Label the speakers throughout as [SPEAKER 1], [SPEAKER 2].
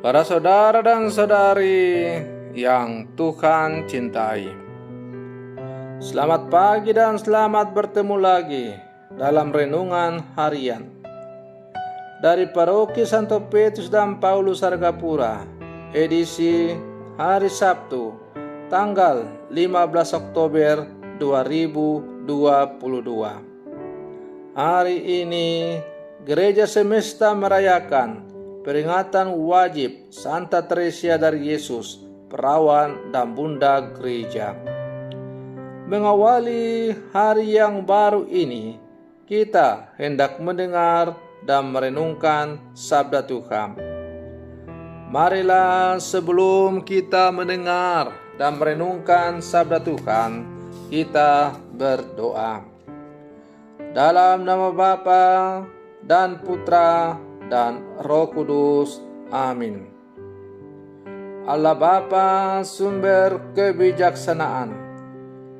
[SPEAKER 1] Para saudara dan saudari yang Tuhan cintai, selamat pagi dan selamat bertemu lagi dalam renungan harian dari Paroki Santo Petrus dan Paulus Argapura, edisi hari Sabtu, tanggal 15 Oktober 2022. Hari ini Gereja Semesta merayakan peringatan wajib Santa Teresia dari Yesus, perawan dan bunda gereja. Mengawali hari yang baru ini, kita hendak mendengar dan merenungkan sabda Tuhan. Marilah sebelum kita mendengar dan merenungkan sabda Tuhan, kita berdoa. Dalam nama Bapa dan Putra dan Roh Kudus. Amin. Allah Bapa, sumber kebijaksanaan,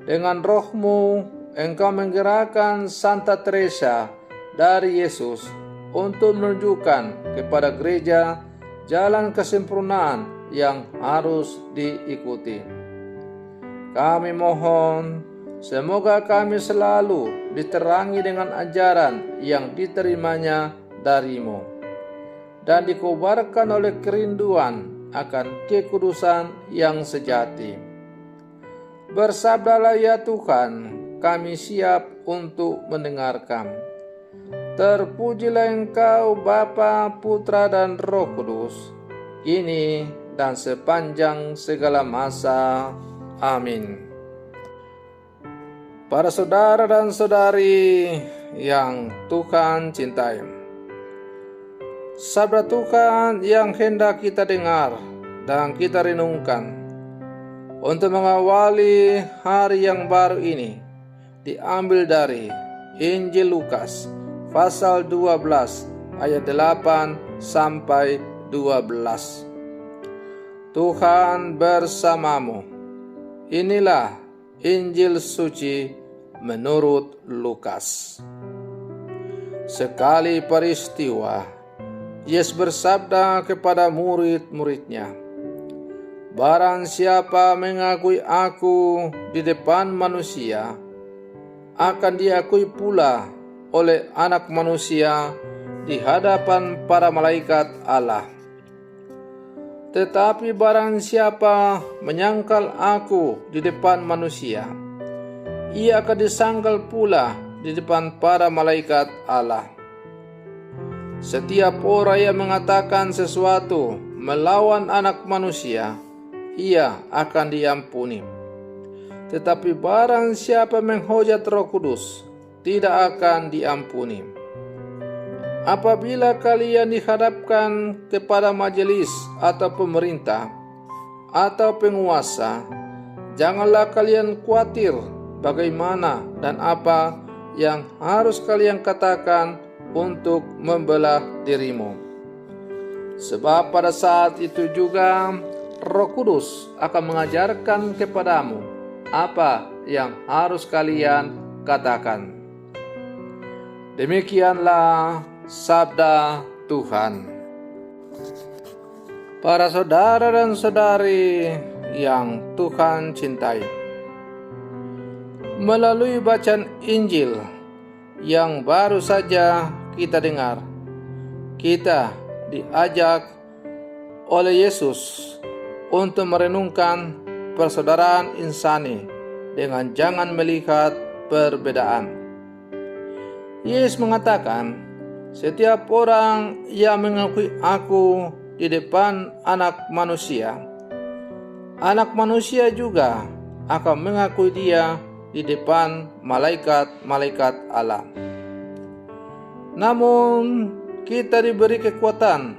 [SPEAKER 1] dengan roh-Mu Engkau menggerakkan Santa Teresa dari Yesus untuk menunjukkan kepada gereja jalan kesempurnaan yang harus diikuti. Kami mohon, semoga kami selalu diterangi dengan ajaran yang diterimanya dari-Mu dan dikobarkan oleh kerinduan akan kekudusan yang sejati. Bersabdalah ya Tuhan, kami siap untuk mendengarkan. Terpujilah Engkau Bapa, Putra dan Roh Kudus, kini dan sepanjang segala masa. Amin. Para saudara dan saudari yang Tuhan cintai, sabda Tuhan yang hendak kita dengar dan kita renungkan untuk mengawali hari yang baru ini diambil dari Injil Lukas pasal 12 ayat 8 sampai 12. Tuhan bersamamu. Inilah Injil suci menurut Lukas. Sekali peristiwa, Yesus bersabda kepada murid-muridnya, "Barang siapa mengakui aku di depan manusia, akan diakui pula oleh Anak Manusia di hadapan para malaikat Allah. Tetapi barang siapa menyangkal aku di depan manusia, ia akan disangkal pula di depan para malaikat Allah. Setiap orang yang mengatakan sesuatu melawan Anak Manusia, ia akan diampuni. Tetapi barang siapa menghujat Roh Kudus, tidak akan diampuni. Apabila kalian dihadapkan kepada majelis atau pemerintah atau penguasa, janganlah kalian khawatir bagaimana dan apa yang harus kalian katakan untuk membelah dirimu. Sebab pada saat itu juga Roh Kudus akan mengajarkan kepadamu apa yang harus kalian katakan." Demikianlah sabda Tuhan. Para saudara dan saudari yang Tuhan cintai, melalui bacaan Injil yang baru saja kita dengar, kita diajak oleh Yesus untuk merenungkan persaudaraan insani dengan jangan melihat perbedaan. Yesus mengatakan, setiap orang yang mengakui aku di depan Anak Manusia, Anak Manusia juga akan mengakui dia di depan malaikat-malaikat Allah. Namun kita diberi kekuatan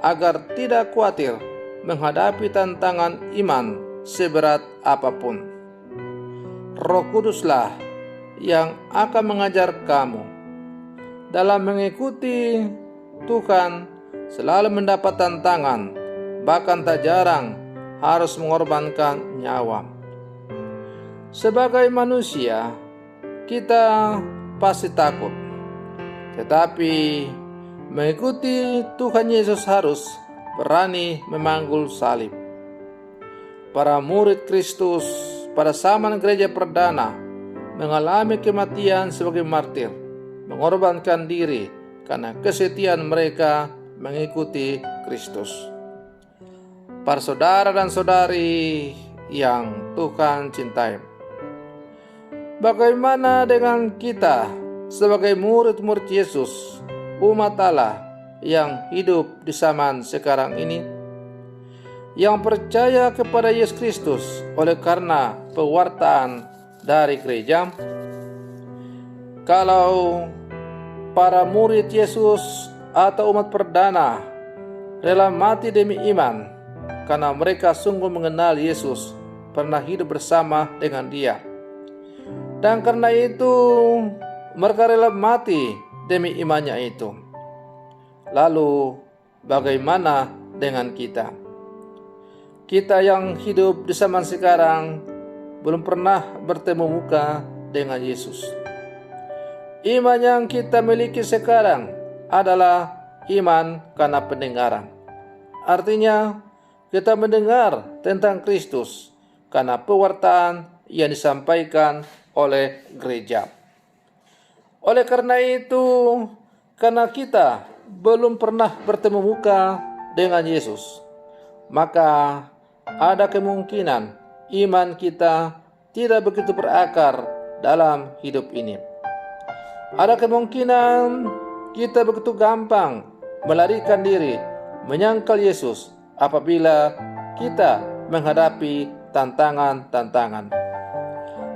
[SPEAKER 1] agar tidak khawatir menghadapi tantangan iman seberat apapun. Roh Kuduslah yang akan mengajar kamu. Dalam mengikuti Tuhan selalu mendapat tantangan, bahkan tak jarang harus mengorbankan nyawa. Sebagai manusia, kita pasti takut. Tetapi mengikuti Tuhan Yesus harus berani memanggul salib. Para murid Kristus pada zaman gereja perdana mengalami kematian sebagai martir, mengorbankan diri karena kesetiaan mereka mengikuti Kristus. Para saudara dan saudari yang Tuhan cintai, bagaimana dengan kita sebagai murid-murid Yesus, umat Allah yang hidup di zaman sekarang ini, yang percaya kepada Yesus Kristus oleh karena pewartaan dari gereja? Kalau para murid Yesus atau umat perdana rela mati demi iman karena mereka sungguh mengenal Yesus, pernah hidup bersama dengan Dia, dan karena itu mereka rela mati demi imannya itu. Lalu bagaimana dengan kita? Kita yang hidup di zaman sekarang belum pernah bertemu muka dengan Yesus. Iman yang kita miliki sekarang adalah iman karena pendengaran. Artinya kita mendengar tentang Kristus karena pewartaan yang disampaikan oleh gereja. Oleh karena itu, karena kita belum pernah bertemu muka dengan Yesus, maka ada kemungkinan iman kita tidak begitu berakar dalam hidup ini. Ada kemungkinan kita begitu gampang melarikan diri, menyangkal Yesus apabila kita menghadapi tantangan-tantangan.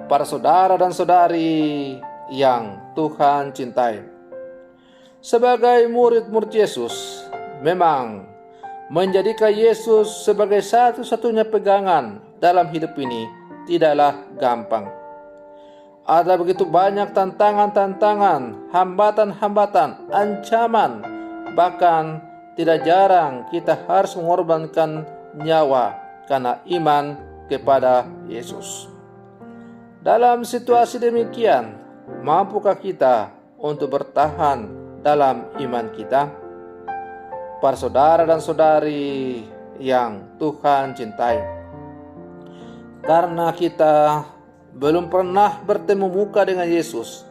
[SPEAKER 1] Para saudara dan saudari yang Tuhan cintai, sebagai murid-murid Yesus, memang menjadikan Yesus sebagai satu-satunya pegangan dalam hidup ini tidaklah gampang. Ada begitu banyak tantangan-tantangan, hambatan-hambatan, ancaman, bahkan tidak jarang kita harus mengorbankan nyawa karena iman kepada Yesus. Dalam situasi demikian, mampukah kita untuk bertahan dalam iman kita? Para saudara dan saudari yang Tuhan cintai, karena kita belum pernah bertemu muka dengan Yesus,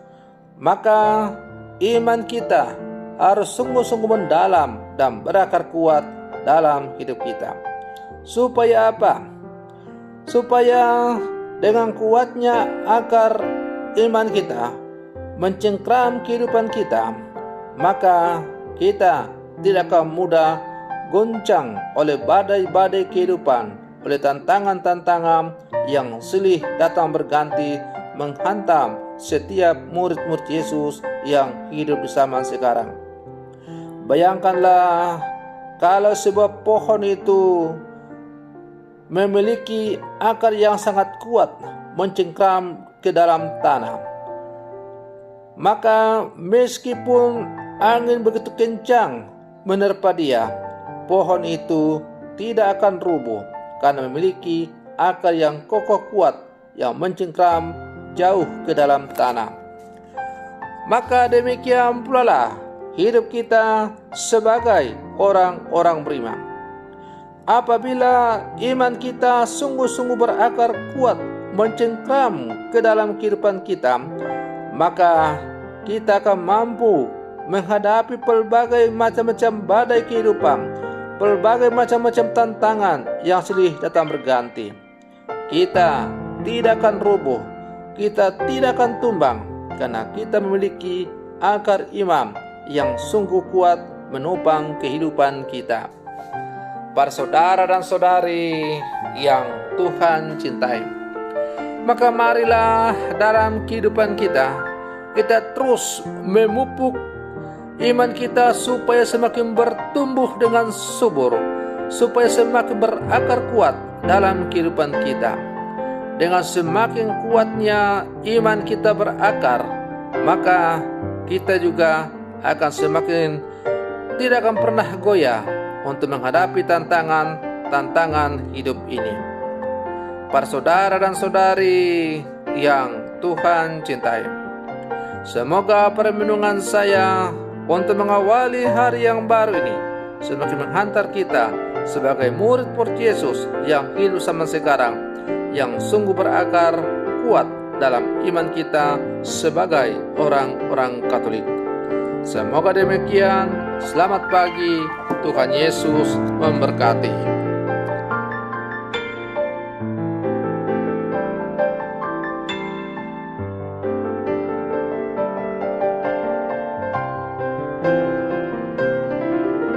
[SPEAKER 1] maka iman kita harus sungguh-sungguh mendalam dan berakar kuat dalam hidup kita. Supaya apa? Supaya dengan kuatnya akar iman kita mencengkram kehidupan kita, maka kita tidak akan mudah goncang oleh badai-badai kehidupan, oleh tantangan-tantangan yang silih datang berganti menghantam setiap murid-murid Yesus yang hidup di zaman sekarang. Bayangkanlah kalau sebuah pohon itu memiliki akar yang sangat kuat mencengkram ke dalam tanah, maka meskipun angin begitu kencang menerpa dia, pohon itu tidak akan rubuh karena memiliki akar yang kokoh kuat yang mencengkram jauh ke dalam tanah. Maka demikian pula lah hidup kita sebagai orang-orang beriman. Apabila iman kita sungguh-sungguh berakar kuat mencengkram ke dalam kehidupan kita, maka kita akan mampu menghadapi pelbagai macam-macam badai kehidupan, pelbagai macam-macam tantangan yang silih datang berganti. Kita tidak akan rubuh, kita tidak akan tumbang, karena kita memiliki akar iman yang sungguh kuat menopang kehidupan kita. Para saudara dan saudari yang Tuhan cintai, maka marilah dalam kehidupan kita terus memupuk iman kita supaya semakin bertumbuh dengan subur, supaya semakin berakar kuat dalam kehidupan kita. Dengan semakin kuatnya iman kita berakar, maka kita juga akan semakin tidak akan pernah goyah untuk menghadapi tantangan hidup ini. Para saudara dan saudari yang Tuhan cintai, semoga permenungan saya untuk mengawali hari yang baru ini semakin menghantar kita sebagai murid-murid Yesus yang hidup zaman sekarang, yang sungguh berakar kuat dalam iman kita sebagai orang-orang Katolik. Semoga demikian. Selamat pagi. Tuhan Yesus memberkati.